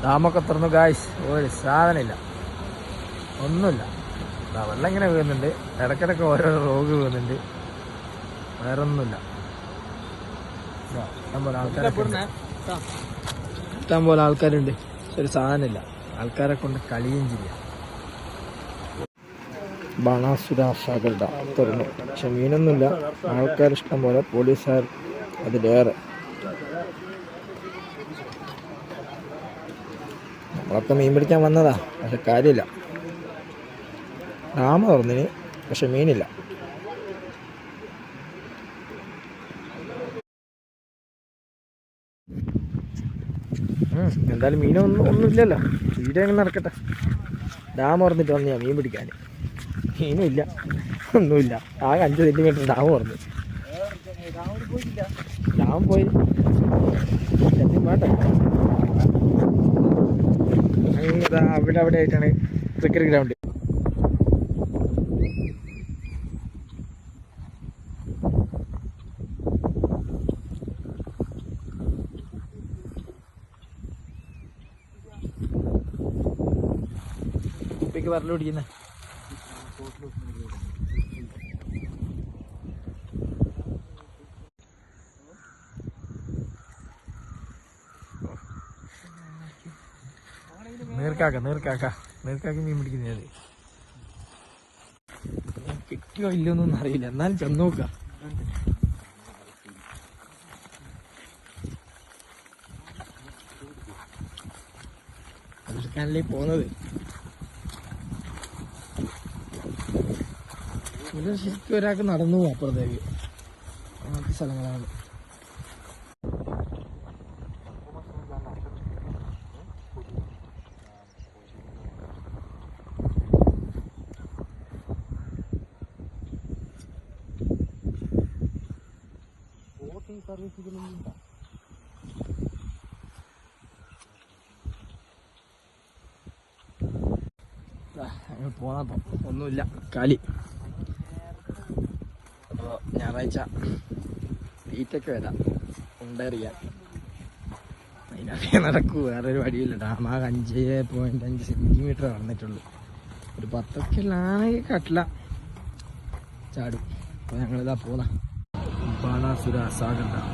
ഡാമൊക്കെ തുറന്നു ഗായ്സ്. ഒരു സാധനമില്ല, ഒന്നുമില്ല. വെള്ളം ഇങ്ങനെ വീഴുന്നുണ്ട്, ഇടയ്ക്കിടയ്ക്ക് ഓരോ റോഗ് വീഴുന്നുണ്ട്, വേറെ ഒന്നുമില്ല. ഇഷ്ടം പോലെ ആൾക്കാരുണ്ട്, ഒരു സാധനമില്ല. ആൾക്കാരെ കൊണ്ട് കളിയും ചെയ്യാം. ബാണാസുര സാഗർ ഡാം തുറന്നു, പക്ഷെ മീനൊന്നുമില്ല. ആൾക്കാരിഷ്ടം പോലെ, പോലീസുകാർ അതിലേറെ. നമ്മളൊക്കെ മീൻ പിടിക്കാൻ വന്നതാ, പക്ഷെ കാര്യമില്ല. ഡാം തുറന്നിന്, പക്ഷെ മീനില്ല. എന്തായാലും ഒന്നുമില്ലല്ലോ. വീഡിയോ എങ്ങനെ നടക്കട്ടെ. ഡാം തുറന്നിട്ട് വന്നു ഞാൻ മീൻ പിടിക്കാൻ. മീനുമില്ല, ഒന്നുമില്ല. ആകെ 5 സെൻറ്റിമീറ്റർ ഡാം തുറന്നു. ഡാം പോയി വേണ്ട. അവിടെ ആയിട്ടാണ് ക്രിക്കറ്റ് ഗ്രൗണ്ട്. കുപ്പിക്ക് വരല് പിടിക്കുന്നേ. നീർക്കാക്കി മീൻ പിടിക്കുന്നത് കിട്ടിയോ ഇല്ലയൊന്നും അറിയില്ല, എന്നാലും ചെന്ന് നോക്കാം. അതെടുക്കാനല്ലേ പോകുന്നത്. ഇത് ശരിക്കും ഒരാൾക്ക് നടന്നു പോകും അപ്പുറത്തേക്ക്. അങ്ങനത്തെ സ്ഥലങ്ങളാണ്. സർവീസ് ഇതിലൊന്നും പോന്നപ്പോ ഒന്നുമില്ല, കാലി. അപ്പോൾ ഞായറാഴ്ച വീറ്റൊക്കെ വരാം, ഉണ്ടറിയാം. അതിനകത്ത് നടക്കൂ, വേറൊരു വഴിയില്ല. ഡാമാകെ 5.5 സെൻറ്റിമീറ്റർ നടന്നിട്ടുള്ളൂ. ഒരു 10 കട്ടില ചാടും. അപ്പോൾ ഞങ്ങളിതാ പോന്ന ബാണാസുര സാഗർ ഡാം.